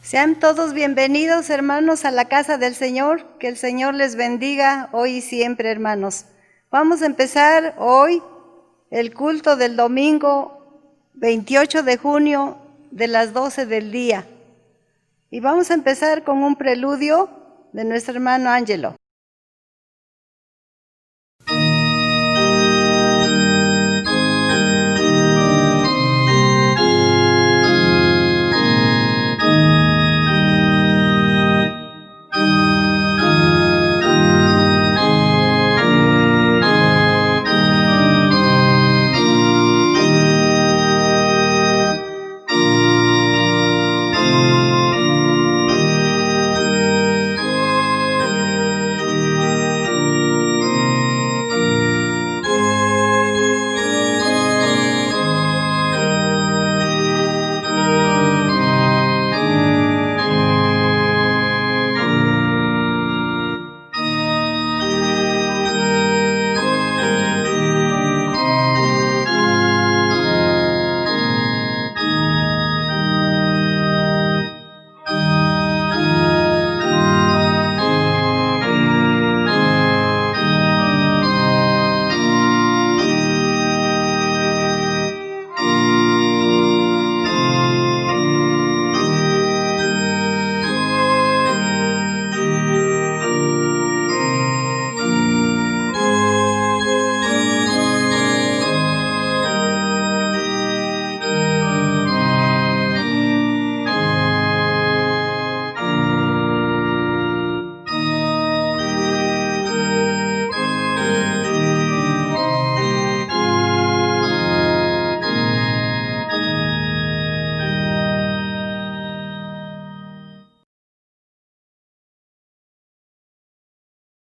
Sean todos bienvenidos, hermanos, a la casa del Señor. Que el Señor les bendiga hoy y siempre, hermanos. Vamos a empezar hoy el culto del domingo 28 de junio de las 12 del día. Y vamos a empezar con un preludio de nuestro hermano Ángelo.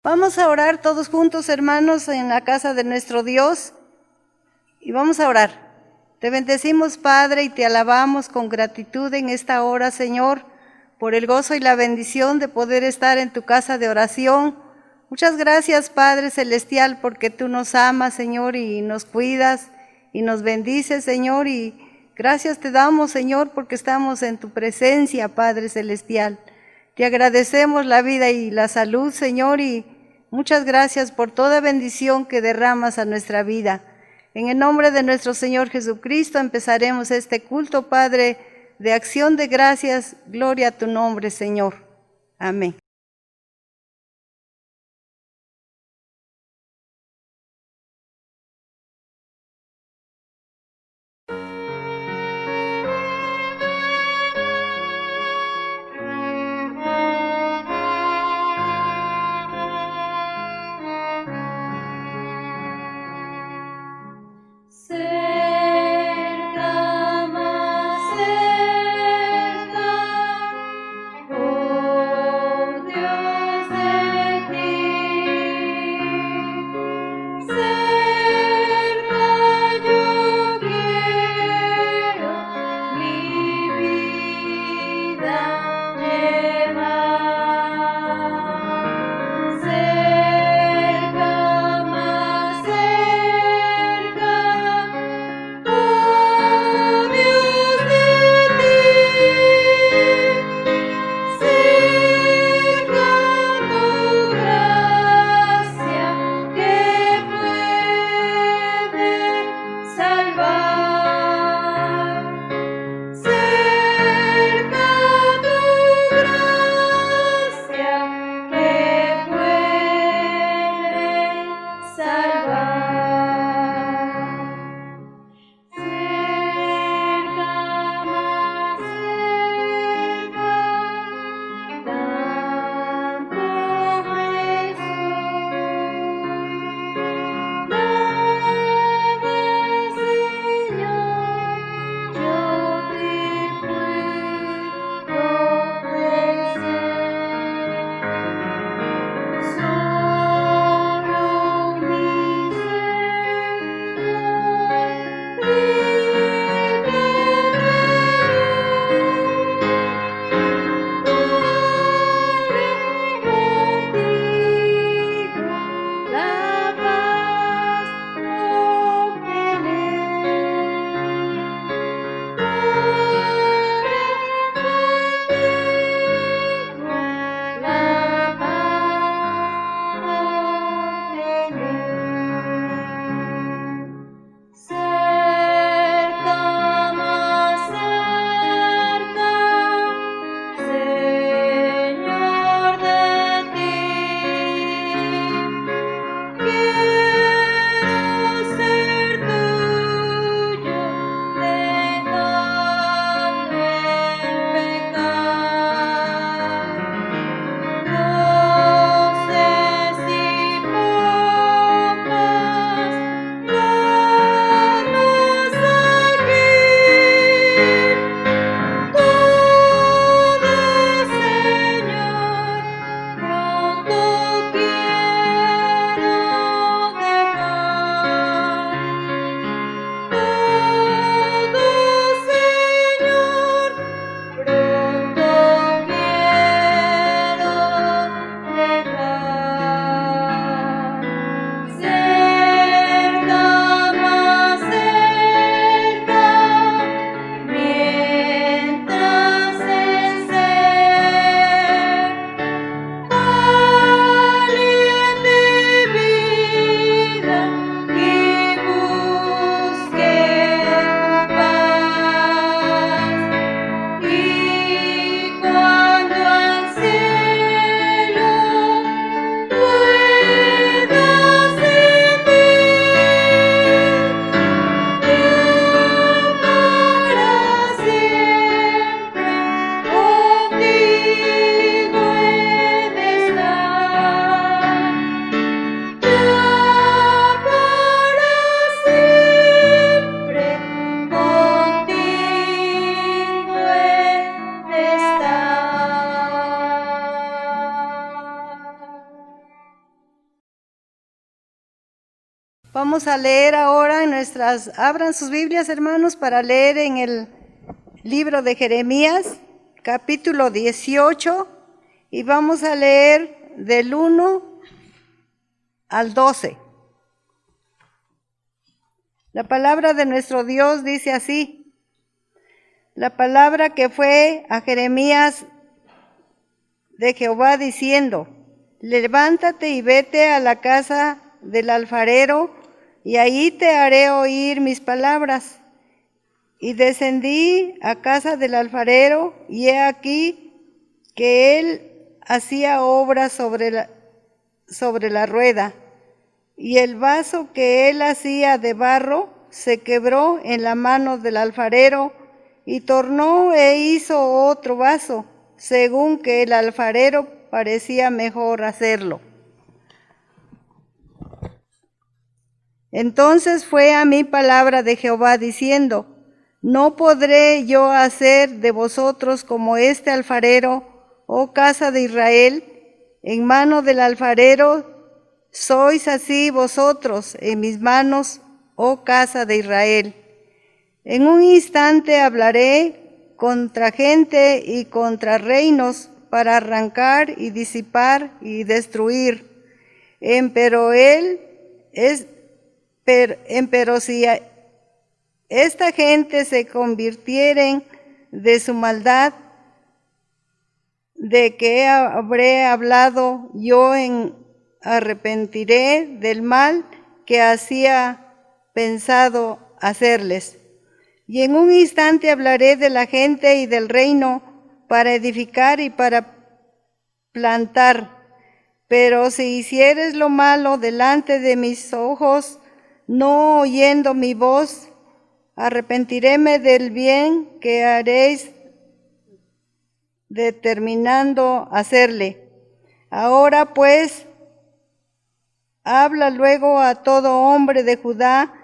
Vamos a orar todos juntos, hermanos, en la casa de nuestro Dios. Y vamos a orar. Te bendecimos, Padre, y te alabamos con gratitud en esta hora, Señor, por el gozo y la bendición de poder estar en tu casa de oración. Muchas gracias, Padre Celestial, porque tú nos amas, Señor, y nos cuidas y nos bendices, Señor. Y gracias te damos, Señor, porque estamos en tu presencia, Padre Celestial. Te agradecemos la vida y la salud, Señor, y muchas gracias por toda bendición que derramas a nuestra vida. En el nombre de nuestro Señor Jesucristo empezaremos este culto, Padre, de acción de gracias. Gloria a tu nombre, Señor. Amén. Cerca, más cerca, oh Vamos a leer ahora abran sus Biblias, hermanos, para leer en el libro de Jeremías, capítulo 18, y vamos a leer del 1 al 12. La palabra de nuestro Dios dice así: la palabra que fue a Jeremías de Jehová diciendo: levántate y vete a la casa del alfarero, y ahí te haré oír mis palabras. Y descendí a casa del alfarero, y he aquí que él hacía obra sobre la rueda, y el vaso que él hacía de barro se quebró en la mano del alfarero, y tornó e hizo otro vaso, según que el alfarero parecía mejor hacerlo. Entonces fue a mí palabra de Jehová diciendo: ¿no podré yo hacer de vosotros como este alfarero, oh casa de Israel? En mano del alfarero sois así vosotros en mis manos, oh casa de Israel. En un instante hablaré contra gente y contra reinos para arrancar y disipar y destruir. Empero si esta gente se convirtieren de su maldad, de que habré hablado yo, arrepentiré del mal que hacía pensado hacerles. Y en un instante hablaré de la gente y del reino para edificar y para plantar. Pero si hicieres lo malo delante de mis ojos, no oyendo mi voz, arrepentiréme del bien que haréis, determinando hacerle. Ahora pues, habla luego a todo hombre de Judá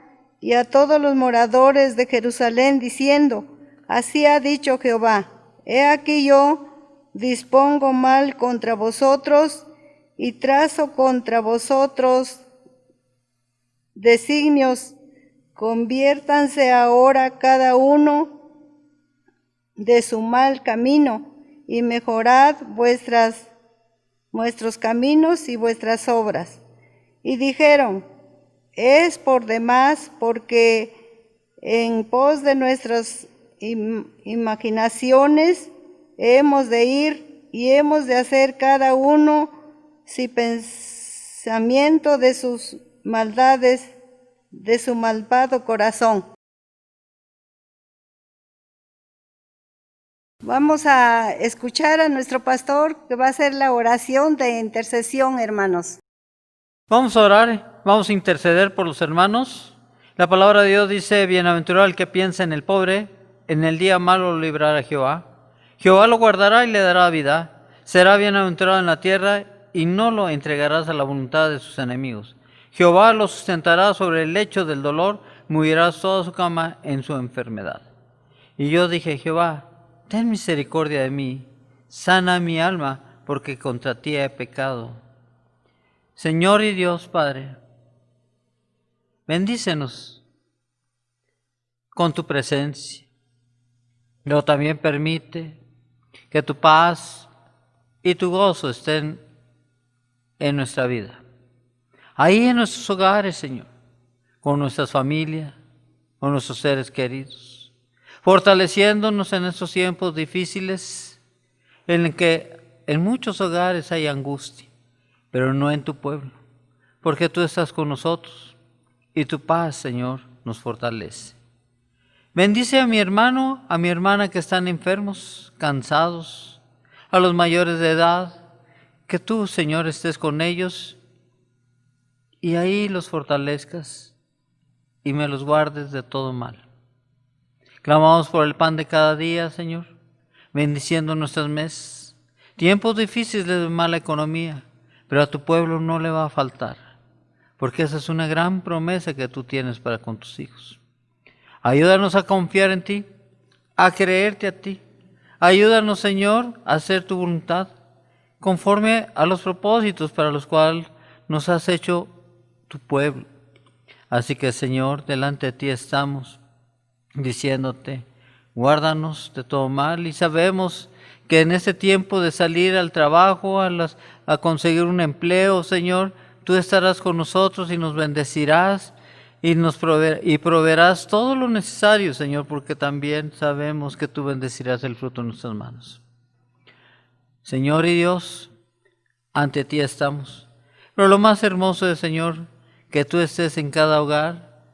y a todos los moradores de Jerusalén, diciendo: así ha dicho Jehová: he aquí yo dispongo mal contra vosotros y trazo contra vosotros designios. Conviértanse ahora cada uno de su mal camino y mejorad vuestros caminos y vuestras obras. Y dijeron: es por demás, porque en pos de nuestras imaginaciones hemos de ir y hemos de hacer cada uno si pensamiento de sus maldades, de su malvado corazón. Vamos a escuchar a nuestro pastor, que va a hacer la oración de intercesión, hermanos. Vamos a orar, vamos a interceder por los hermanos. La palabra de Dios dice: bienaventurado el que piensa en el pobre, en el día malo lo librará Jehová. Jehová lo guardará y le dará vida. Será bienaventurado en la tierra y no lo entregarás a la voluntad de sus enemigos. Jehová lo sustentará sobre el lecho del dolor, moverás toda su cama en su enfermedad. Y yo dije: Jehová, ten misericordia de mí, sana mi alma, porque contra ti he pecado. Señor y Dios Padre, bendícenos con tu presencia, pero también permite que tu paz y tu gozo estén en nuestra vida. Ahí en nuestros hogares, Señor, con nuestras familias, con nuestros seres queridos, fortaleciéndonos en estos tiempos difíciles en que en muchos hogares hay angustia, pero no en tu pueblo, porque tú estás con nosotros y tu paz, Señor, nos fortalece. Bendice a mi hermano, a mi hermana que están enfermos, cansados, a los mayores de edad, que tú, Señor, estés con ellos y ahí los fortalezcas y me los guardes de todo mal. Clamamos por el pan de cada día, Señor, bendiciendo nuestras mesas. Tiempos difíciles de mala economía, pero a tu pueblo no le va a faltar, porque esa es una gran promesa que tú tienes para con tus hijos. Ayúdanos a confiar en ti, a creerte a ti. Ayúdanos, Señor, a hacer tu voluntad, conforme a los propósitos para los cuales nos has hecho tu pueblo. Así que, Señor, delante de ti estamos, diciéndote, guárdanos de todo mal, y sabemos que en este tiempo de salir al trabajo, a conseguir un empleo, Señor, tú estarás con nosotros y nos bendecirás y proveerás todo lo necesario, Señor, porque también sabemos que tú bendecirás el fruto de nuestras manos. Señor y Dios, ante ti estamos. Pero lo más hermoso es, Señor, que tú estés en cada hogar,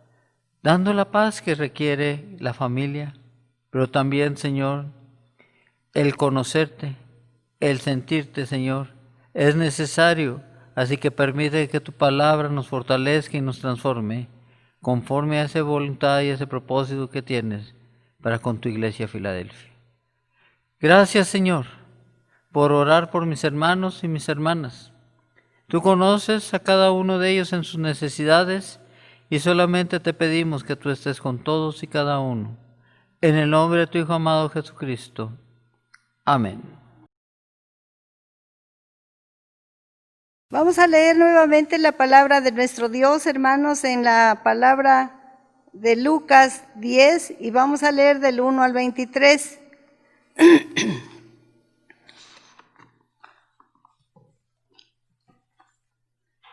dando la paz que requiere la familia, pero también, Señor, el conocerte, el sentirte, Señor, es necesario. Así que permite que tu palabra nos fortalezca y nos transforme conforme a esa voluntad y ese propósito que tienes para con tu iglesia Filadelfia. Gracias, Señor, por orar por mis hermanos y mis hermanas. Tú conoces a cada uno de ellos en sus necesidades y solamente te pedimos que tú estés con todos y cada uno. En el nombre de tu Hijo amado Jesucristo. Amén. Vamos a leer nuevamente la palabra de nuestro Dios, hermanos, en la palabra de Lucas 10 y vamos a leer del 1 al 23.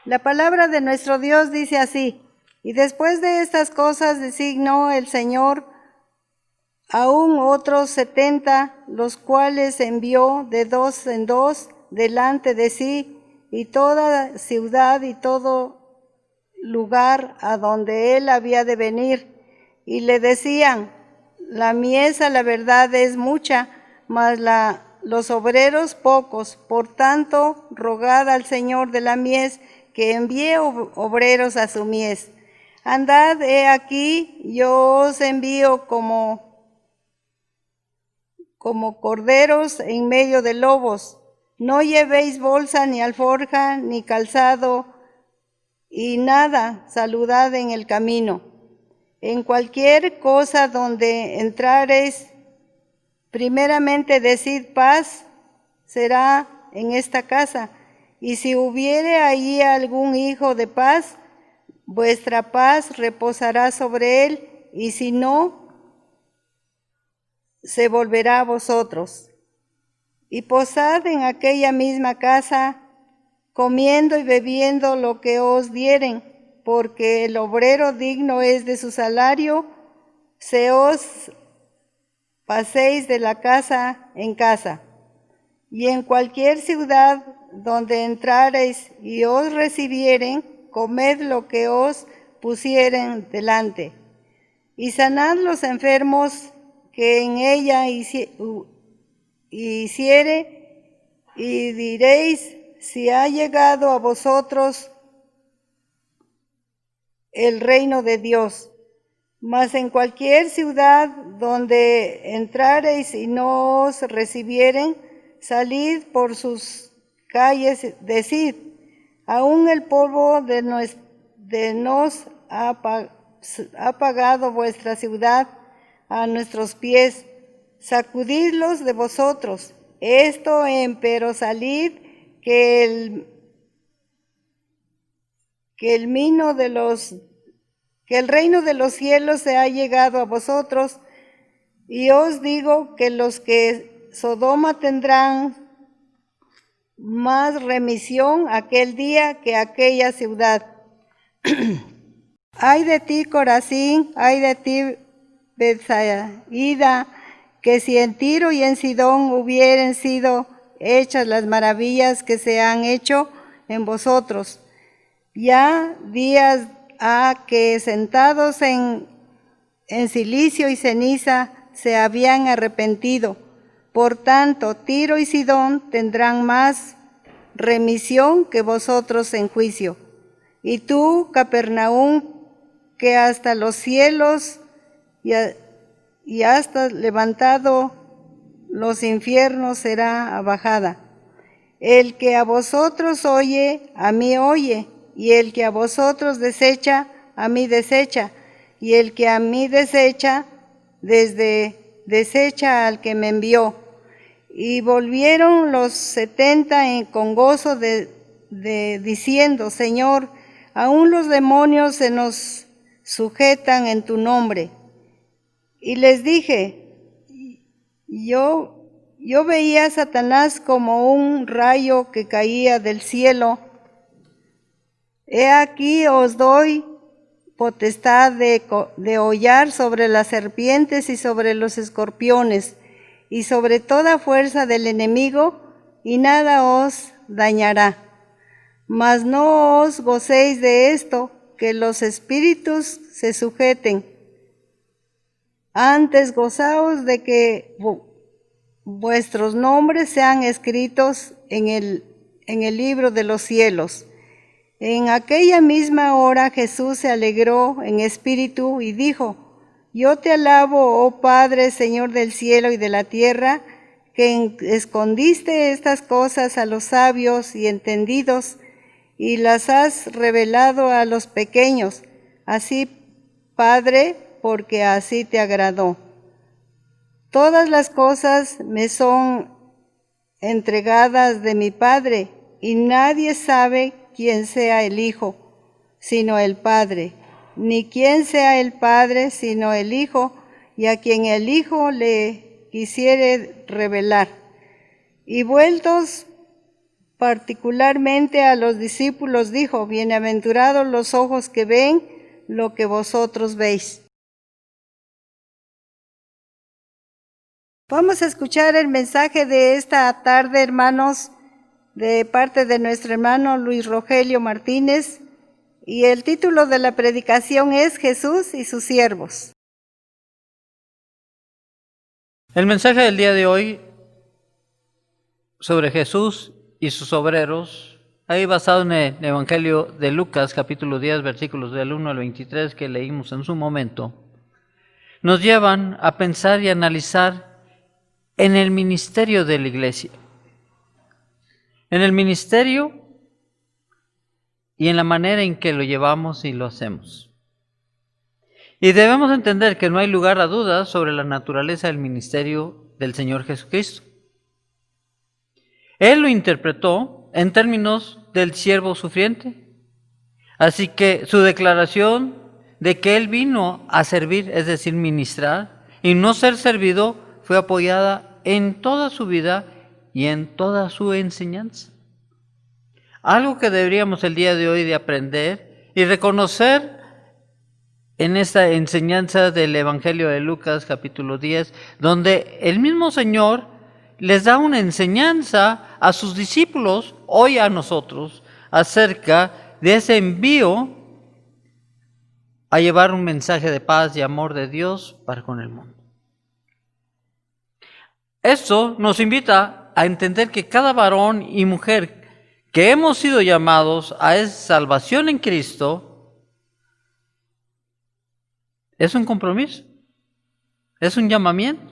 La palabra de nuestro Dios dice así: y después de estas cosas designó el Señor aún otros 70, los cuales envió de dos en dos delante de sí, y toda ciudad y todo lugar a donde él había de venir. Y le decían: la mies a la verdad es mucha, mas los obreros pocos. Por tanto, rogad al Señor de la mies que envíe obreros a su mies. Andad, he aquí, yo os envío como corderos en medio de lobos. No llevéis bolsa, ni alforja, ni calzado, y nada, saludad en el camino. En cualquier cosa donde entrareis, primeramente decid paz será en esta casa. Y si hubiere allí algún hijo de paz, vuestra paz reposará sobre él, y si no, se volverá a vosotros. Y posad en aquella misma casa, comiendo y bebiendo lo que os dieren, porque el obrero digno es de su salario. Se os paséis de la casa en casa. Y en cualquier ciudad donde entrareis y os recibieren, comed lo que os pusieren delante. Y sanad los enfermos que en ella hiciere, y diréis: si ha llegado a vosotros el reino de Dios. Mas en cualquier ciudad donde entrareis y no os recibieren, salid por sus calles, decid: aún el polvo de nos ha pagado vuestra ciudad a nuestros pies. Sacudidlos de vosotros. Esto empero salid, que el reino de los cielos se ha llegado a vosotros. Y os digo que los que Sodoma tendrán más remisión aquel día que aquella ciudad. Ay de ti, Corazín, ay de ti, Betsaida, que si en Tiro y en Sidón hubieren sido hechas las maravillas que se han hecho en vosotros, ya días ha que sentados en cilicio y ceniza se habían arrepentido. Por tanto, Tiro y Sidón tendrán más remisión que vosotros en juicio. Y tú, Capernaum, que hasta los cielos y hasta levantado los infiernos será abajada. El que a vosotros oye, a mí oye, y el que a vosotros desecha, a mí desecha, y el que a mí desecha, desecha al que me envió. Y volvieron los 70 con gozo diciendo: Señor, aún los demonios se nos sujetan en tu nombre. Y les dije, yo veía a Satanás como un rayo que caía del cielo. He aquí os doy potestad de hollar sobre las serpientes y sobre los escorpiones y sobre toda fuerza del enemigo, y nada os dañará. Mas no os gocéis de esto, que los espíritus se sujeten. Antes gozaos de que vuestros nombres sean escritos en el libro de los cielos. En aquella misma hora Jesús se alegró en espíritu y dijo: Yo te alabo, oh Padre, Señor del cielo y de la tierra, que escondiste estas cosas a los sabios y entendidos y las has revelado a los pequeños. Así, Padre, porque así te agradó. Todas las cosas me son entregadas de mi Padre, y nadie sabe quién sea el Hijo, sino el Padre, ni quién sea el Padre, sino el Hijo, y a quien el Hijo le quisiere revelar. Y vueltos particularmente a los discípulos, dijo: Bienaventurados los ojos que ven lo que vosotros veis. Vamos a escuchar el mensaje de esta tarde, hermanos, de parte de nuestro hermano Luis Rogelio Martínez, y el título de la predicación es Jesús y sus siervos. El mensaje del día de hoy sobre Jesús y sus obreros, ahí basado en el Evangelio de Lucas, capítulo 10, versículos del 1 al 23, que leímos en su momento, nos llevan a pensar y analizar en el ministerio de la iglesia. En el ministerio y en la manera en que lo llevamos y lo hacemos. Y debemos entender que no hay lugar a dudas sobre la naturaleza del ministerio del Señor Jesucristo. Él lo interpretó en términos del siervo sufriente. Así que su declaración de que Él vino a servir, es decir, ministrar, y no ser servido, fue apoyada en toda su vida y en toda su enseñanza. Algo que deberíamos el día de hoy de aprender y reconocer en esta enseñanza del Evangelio de Lucas capítulo 10, donde el mismo Señor les da una enseñanza a sus discípulos, hoy a nosotros, acerca de ese envío a llevar un mensaje de paz y amor de Dios para con el mundo. Esto nos invita a entender que cada varón y mujer que hemos sido llamados a esa salvación en Cristo es un compromiso, es un llamamiento.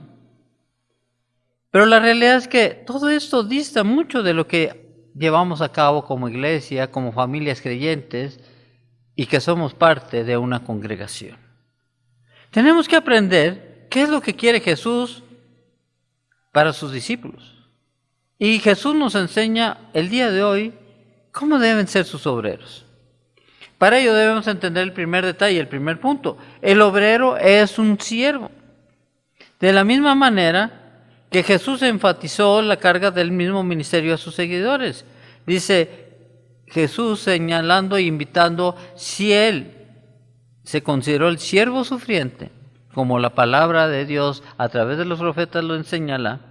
Pero la realidad es que todo esto dista mucho de lo que llevamos a cabo como iglesia, como familias creyentes y que somos parte de una congregación. Tenemos que aprender qué es lo que quiere Jesús para sus discípulos. Y Jesús nos enseña el día de hoy cómo deben ser sus obreros. Para ello debemos entender el primer detalle, el primer punto. El obrero es un siervo. De la misma manera que Jesús enfatizó la carga del mismo ministerio a sus seguidores. Dice Jesús señalando e invitando, si Él se consideró el siervo sufriente, como la palabra de Dios a través de los profetas lo señala,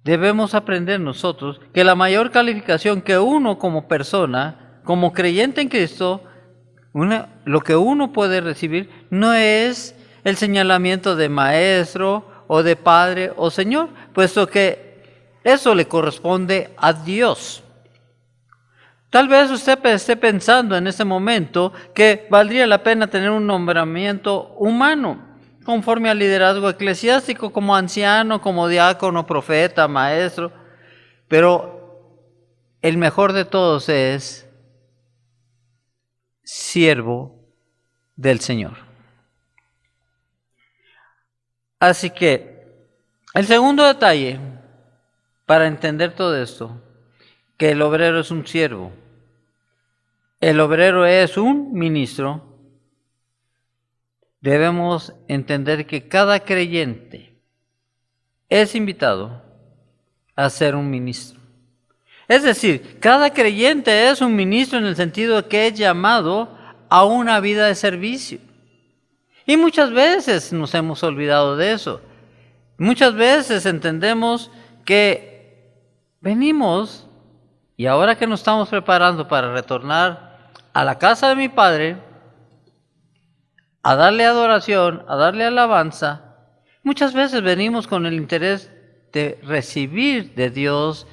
debemos aprender nosotros que la mayor calificación que uno como persona, como creyente en Cristo, lo que uno puede recibir no es el señalamiento de maestro o de padre o señor, puesto que eso le corresponde a Dios. Tal vez usted esté pensando en este momento que valdría la pena tener un nombramiento humano, conforme al liderazgo eclesiástico, como anciano, como diácono, profeta, maestro, pero el mejor de todos es siervo del Señor. Así que el segundo detalle para entender todo esto, que el obrero es un siervo, el obrero es un ministro debemos entender que cada creyente es invitado a ser un ministro. Es decir, cada creyente es un ministro en el sentido de que es llamado a una vida de servicio. Y muchas veces nos hemos olvidado de eso. Muchas veces entendemos que venimos y ahora que nos estamos preparando para retornar a la casa de mi Padre, a darle adoración, a darle alabanza, muchas veces venimos con el interés de recibir de Dios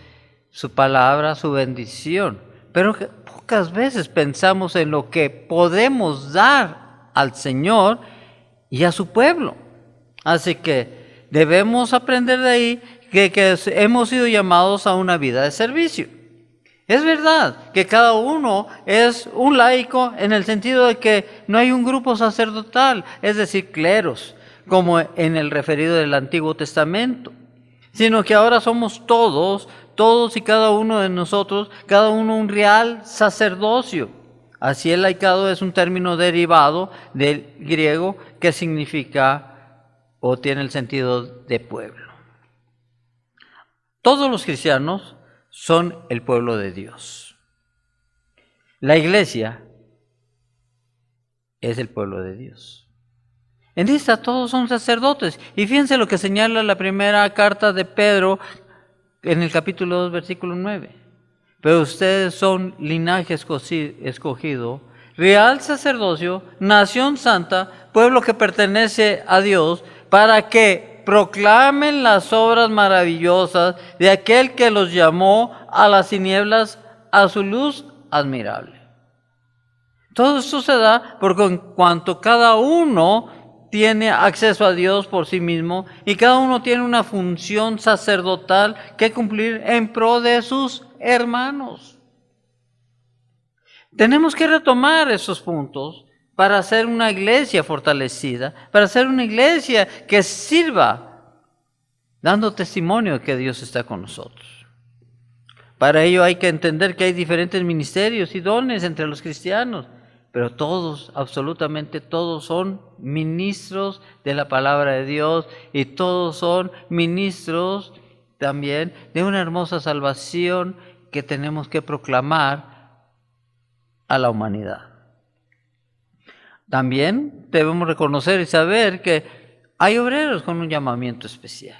su palabra, su bendición, pero pocas veces pensamos en lo que podemos dar al Señor y a su pueblo. Así que debemos aprender de ahí que hemos sido llamados a una vida de servicio. Es verdad que cada uno es un laico en el sentido de que no hay un grupo sacerdotal, es decir, cleros, como en el referido del Antiguo Testamento, sino que ahora somos todos y cada uno de nosotros, cada uno un real sacerdocio. Así el laicado es un término derivado del griego que significa o tiene el sentido de pueblo. Todos los cristianos son el pueblo de Dios. La iglesia es el pueblo de Dios. En esta todos son sacerdotes. Y fíjense lo que señala la primera carta de Pedro en el capítulo 2, versículo 9. Pero ustedes son linaje escogido, real sacerdocio, nación santa, pueblo que pertenece a Dios, para que proclamen las obras maravillosas de aquel que los llamó a las tinieblas a su luz admirable. Todo esto se da porque en cuanto cada uno tiene acceso a Dios por sí mismo y cada uno tiene una función sacerdotal que cumplir en pro de sus hermanos. Tenemos que retomar esos puntos para hacer una iglesia fortalecida, para hacer una iglesia que sirva dando testimonio de que Dios está con nosotros. Para ello hay que entender que hay diferentes ministerios y dones entre los cristianos, pero todos, absolutamente todos son ministros de la palabra de Dios y todos son ministros también de una hermosa salvación que tenemos que proclamar a la humanidad. También debemos reconocer y saber que hay obreros con un llamamiento especial.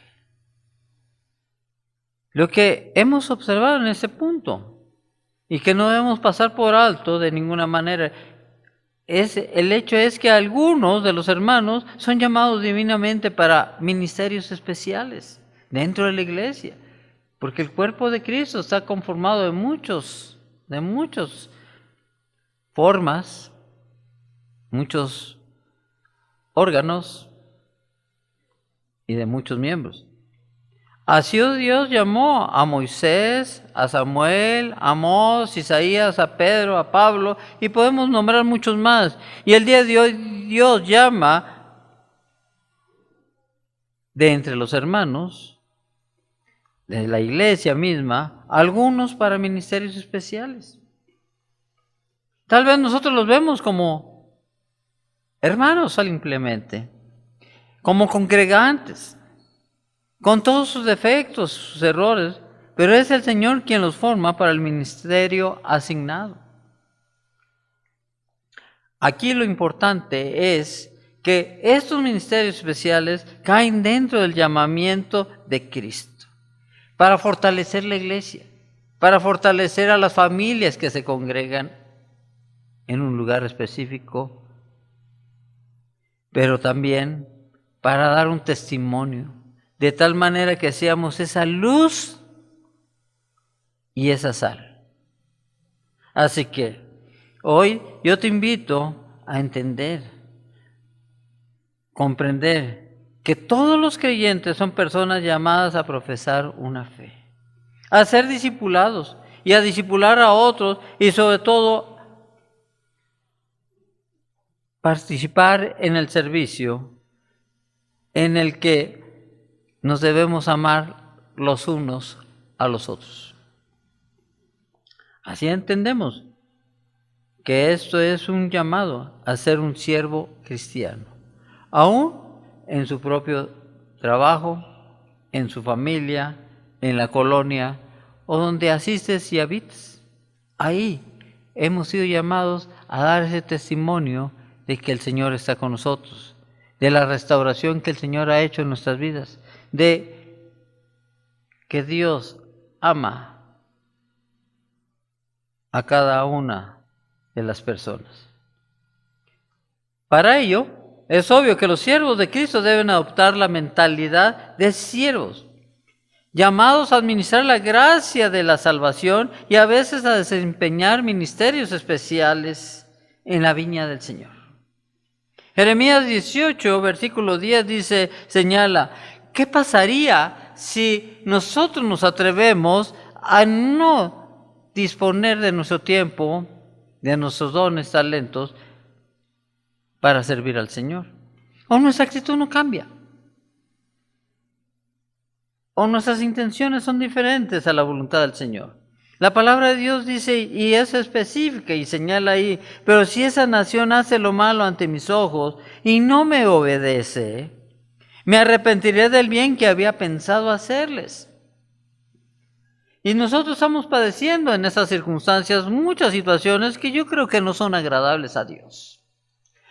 Lo que hemos observado en este punto y que no debemos pasar por alto de ninguna manera el hecho es que algunos de los hermanos son llamados divinamente para ministerios especiales dentro de la iglesia, porque el cuerpo de Cristo está conformado de muchas formas, muchos órganos y de muchos miembros. Así Dios llamó a Moisés, a Samuel, a Amós, Isaías, a Pedro, a Pablo, y podemos nombrar muchos más. Y el día de hoy Dios llama de entre los hermanos, de la iglesia misma, a algunos para ministerios especiales. Tal vez nosotros los vemos como hermanos simplemente, como congregantes, con todos sus defectos, sus errores, pero es el Señor quien los forma para el ministerio asignado. Aquí lo importante es que estos ministerios especiales caen dentro del llamamiento de Cristo, para fortalecer la iglesia, para fortalecer a las familias que se congregan en un lugar específico, pero también para dar un testimonio, de tal manera que seamos esa luz y esa sal. Así que hoy yo te invito a entender, comprender que todos los creyentes son personas llamadas a profesar una fe, a ser discipulados y a discipular a otros y sobre todo participar en el servicio en el que nos debemos amar los unos a los otros. Así entendemos que esto es un llamado a ser un siervo cristiano, aún en su propio trabajo, en su familia, en la colonia o donde asistes y habitas. Ahí hemos sido llamados a dar ese testimonio de que el Señor está con nosotros, de la restauración que el Señor ha hecho en nuestras vidas, de que Dios ama a cada una de las personas. Para ello, es obvio que los siervos de Cristo deben adoptar la mentalidad de siervos, llamados a administrar la gracia de la salvación y a veces a desempeñar ministerios especiales en la viña del Señor. Jeremías 18, versículo 10 dice, señala, ¿qué pasaría si nosotros nos atrevemos a no disponer de nuestro tiempo, de nuestros dones, talentos, para servir al Señor? O nuestra actitud no cambia. O nuestras intenciones son diferentes a la voluntad del Señor. La palabra de Dios dice, y es específica y señala ahí, pero si esa nación hace lo malo ante mis ojos y no me obedece, me arrepentiré del bien que había pensado hacerles. Y nosotros estamos padeciendo en estas circunstancias muchas situaciones que yo creo que no son agradables a Dios,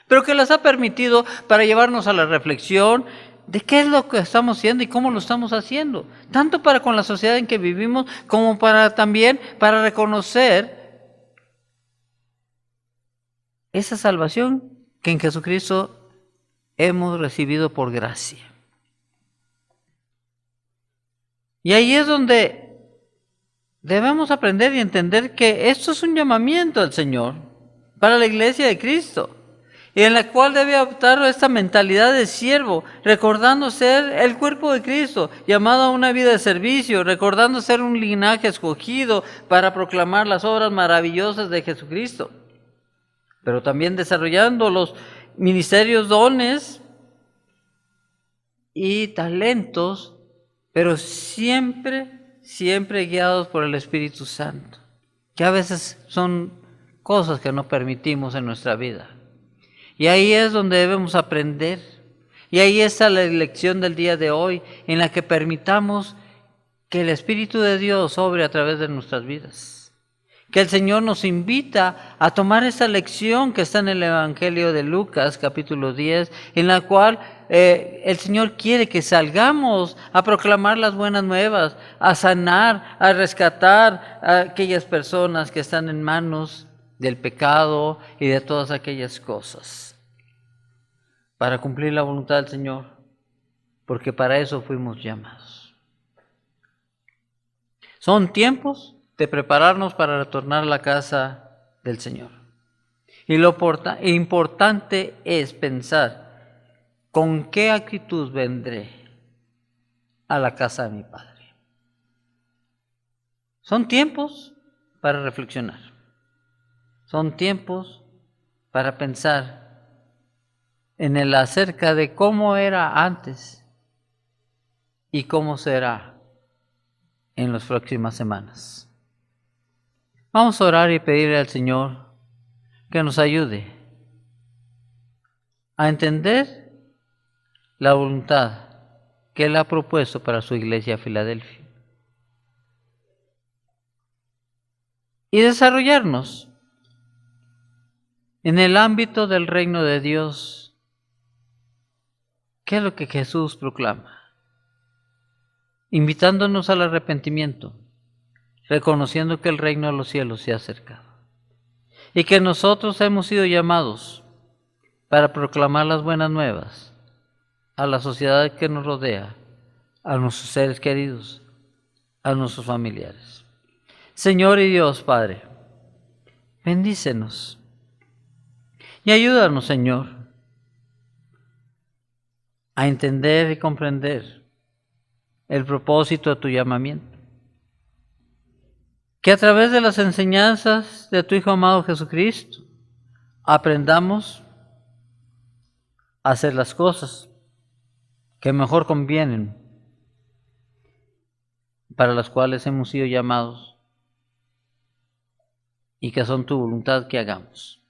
pero que las ha permitido para llevarnos a la reflexión de qué es lo que estamos haciendo y cómo lo estamos haciendo, tanto para con la sociedad en que vivimos, como también para reconocer esa salvación que en Jesucristo hemos recibido por gracia. Y ahí es donde debemos aprender y entender que esto es un llamamiento del Señor para la iglesia de Cristo, y en la cual debe adoptar esta mentalidad de siervo, recordando ser el cuerpo de Cristo, llamado a una vida de servicio, recordando ser un linaje escogido para proclamar las obras maravillosas de Jesucristo, pero también desarrollando los ministerios, dones y talentos, pero siempre guiados por el Espíritu Santo, que a veces son cosas que no permitimos en nuestra vida. Y ahí es donde debemos aprender. Y ahí está la lección del día de hoy, en la que permitamos que el Espíritu de Dios obre a través de nuestras vidas. Que el Señor nos invita a tomar esta lección que está en el Evangelio de Lucas, capítulo 10, en la cual el Señor quiere que salgamos a proclamar las buenas nuevas, a sanar, a rescatar a aquellas personas que están en manos del pecado y de todas aquellas cosas, para cumplir la voluntad del Señor, porque para eso fuimos llamados. Son tiempos de prepararnos para retornar a la casa del Señor. Y lo importante es pensar, ¿con qué actitud vendré a la casa de mi Padre? Son tiempos para reflexionar. Son tiempos para pensar en el acerca de cómo era antes y cómo será en las próximas semanas. Vamos a orar y pedirle al Señor que nos ayude a entender la voluntad que Él ha propuesto para su iglesia Filadelfia y desarrollarnos en el ámbito del reino de Dios. ¿Qué es lo que Jesús proclama? Invitándonos al arrepentimiento, reconociendo que el reino de los cielos se ha acercado y que nosotros hemos sido llamados para proclamar las buenas nuevas a la sociedad que nos rodea, a nuestros seres queridos, a nuestros familiares. Señor y Dios Padre, bendícenos y ayúdanos, Señor, a entender y comprender el propósito de tu llamamiento. Que a través de las enseñanzas de tu Hijo amado Jesucristo aprendamos a hacer las cosas que mejor convienen, para las cuales hemos sido llamados y que son tu voluntad que hagamos.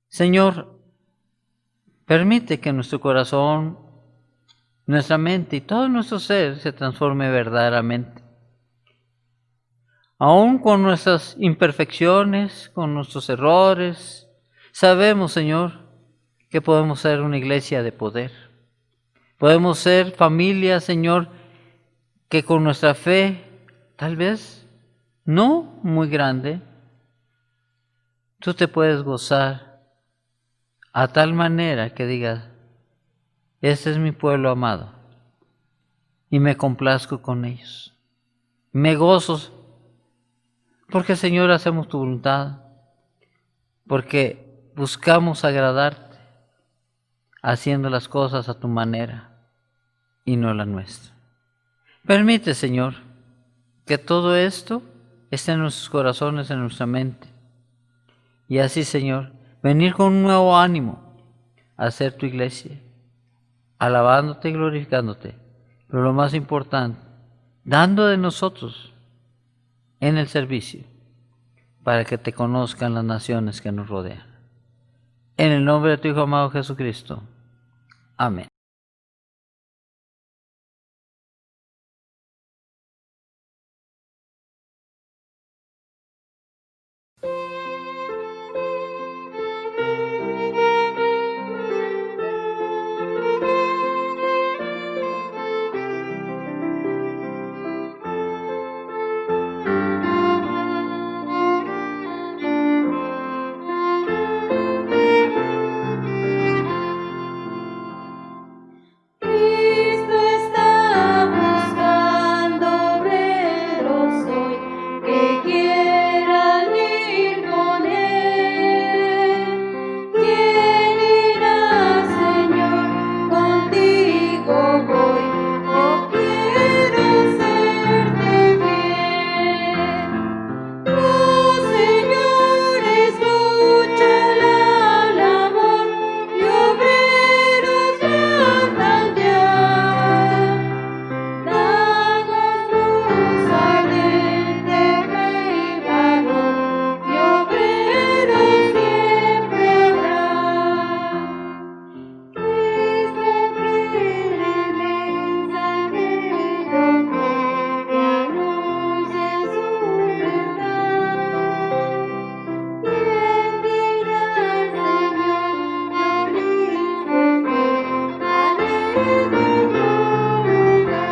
Señor, Permite que nuestro corazón, nuestra mente y todo nuestro ser se transforme verdaderamente. Aún con nuestras imperfecciones, con nuestros errores, sabemos, Señor, que podemos ser una iglesia de poder. Podemos ser familia, Señor, que con nuestra fe, tal vez no muy grande, tú te puedes gozar a tal manera que digas, este es mi pueblo amado y me complazco con ellos. Me gozo porque, Señor, hacemos tu voluntad, porque buscamos agradarte, haciendo las cosas a tu manera y no la nuestra. Permite, Señor, que todo esto esté en nuestros corazones, en nuestra mente. Y así, Señor, venir con un nuevo ánimo a hacer tu iglesia, alabándote y glorificándote. Pero lo más importante, dando de nosotros en el servicio, para que te conozcan las naciones que nos rodean. En el nombre de tu Hijo amado Jesucristo. Amén. Cristo está buscando obreros hoy que quieran ir con Él. ¿Quién irá, Señor? Contigo voy, oh quiero serte fiel. Oh Señor, es mucha la labor y obreros faltan ya. Danos luz ardiente, fe y valor, y obreros siempre habrá. Cristo quiere mensajero que anuncie su verdad. ¿Quién dirá, Señor, yo listo estoy, haré tu voluntad?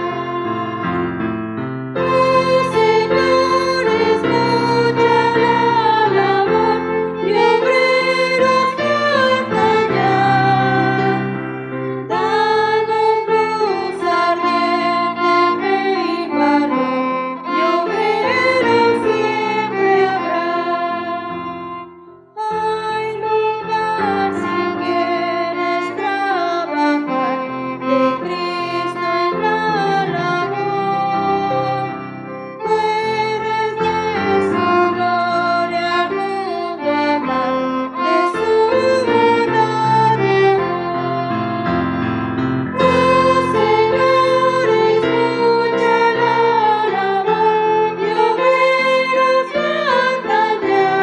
Oh Señor, es mucha la labor y obreros faltan ya. Danos luz ardiente, fe y valor, y obreros siempre habrá. Hay lugar si quieres trabajar, de Cristo en la labor. Puedes de su gloria al mundo hablar, de su bondad y amor. Oh Señor, es mucha la labor y obreros faltan ya.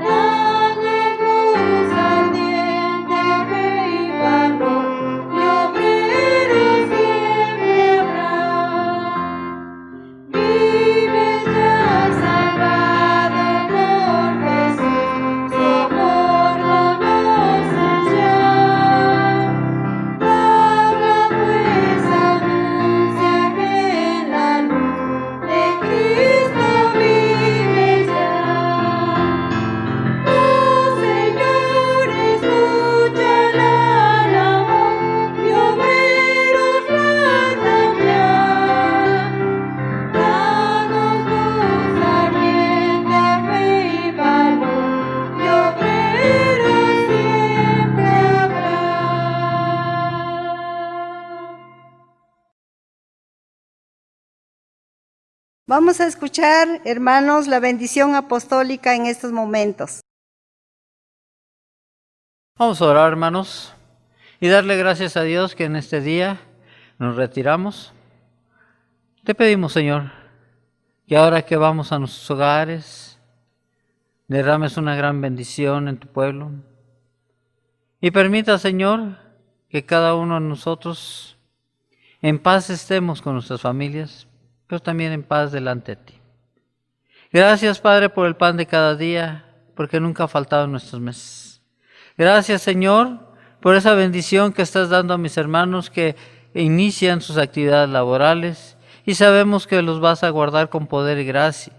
Danos luz ardiente, fe y valor, y obreros siempre habrá. Vives ya salvado por Jesús, su amor conoces ya. Habla pues, anuncia que en la luz de Cristo vives ya. Oh Señor, es mucha la labor y obreros faltan ya. Danos luz ardiente, fe y valor, y obreros siempre habrá. Vamos a escuchar, hermanos, la bendición apostólica en estos momentos. Vamos a orar, hermanos, y darle gracias a Dios que en este día nos retiramos. Te pedimos, Señor, que ahora que vamos a nuestros hogares, derrames una gran bendición en tu pueblo, Y permita, Señor, que cada uno de nosotros en paz estemos con nuestras familias, pero también en paz delante de ti. Gracias, Padre, por el pan de cada día, porque nunca ha faltado en nuestros meses. Gracias, Señor, por esa bendición que estás dando a mis hermanos que inician sus actividades laborales y sabemos que los vas a guardar con poder y gracia.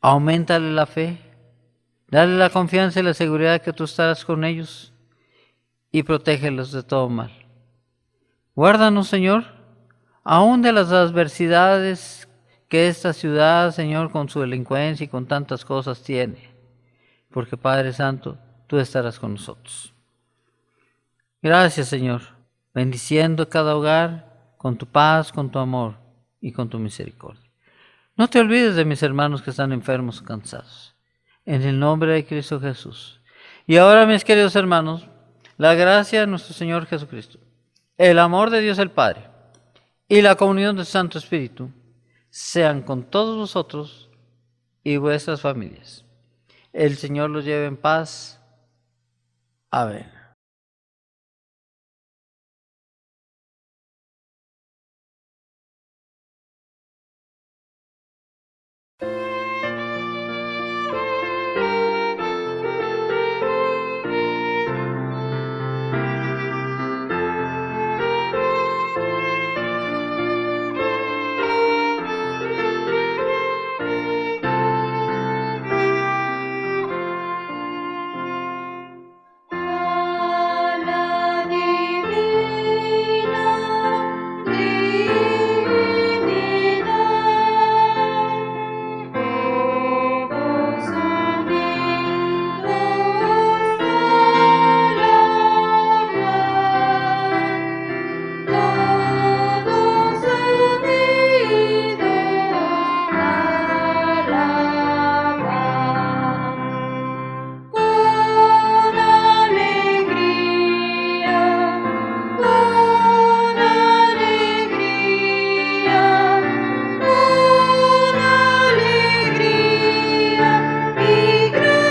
Auméntale la fe, dale la confianza y la seguridad que tú estarás con ellos y protégelos de todo mal. Guárdanos, Señor, aún de las adversidades que esta ciudad, Señor, con su delincuencia y con tantas cosas tiene, porque Padre Santo, tú estarás con nosotros. Gracias, Señor, bendiciendo cada hogar con tu paz, con tu amor y con tu misericordia. No te olvides de mis hermanos que están enfermos o cansados. En el nombre de Cristo Jesús. Y ahora, mis queridos hermanos, la gracia de nuestro Señor Jesucristo, el amor de Dios el Padre y la comunión del Santo Espíritu sean con todos vosotros y vuestras familias. El Señor los lleve en paz. Amén. A la divina Trinidad, todos unidos alaban, todos unidos alaban. Con alegría, con alegría, con alegría y gratitud.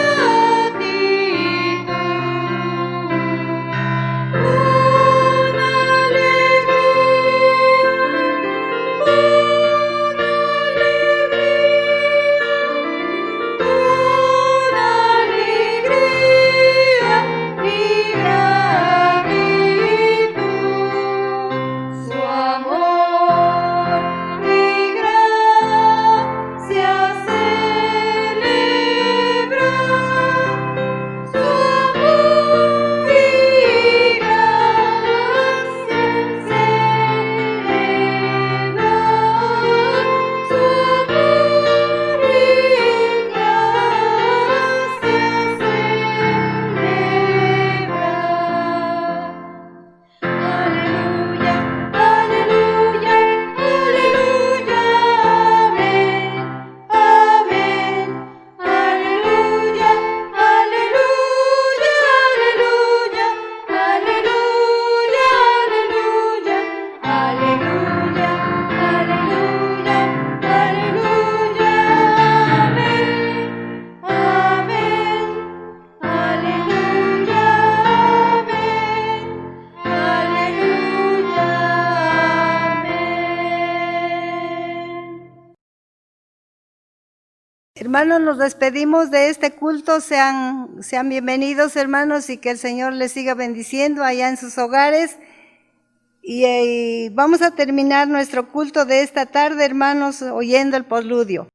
Con alegría y gratitud, su amor y gracia celebra, su amor y gracia celebra, su amor y gracia celebra. Aleluya, aleluya, aleluya, amén, amén. Aleluya, aleluya, aleluya, aleluya, aleluya, aleluya, aleluya, aleluya, amén, amén. Aleluya, amén. Aleluya, amén. Hermanos, nos despedimos de este culto. Sean bienvenidos, hermanos, y que el Señor les siga bendiciendo allá en sus hogares. Y vamos a terminar nuestro culto de esta tarde, hermanos, oyendo el postludio.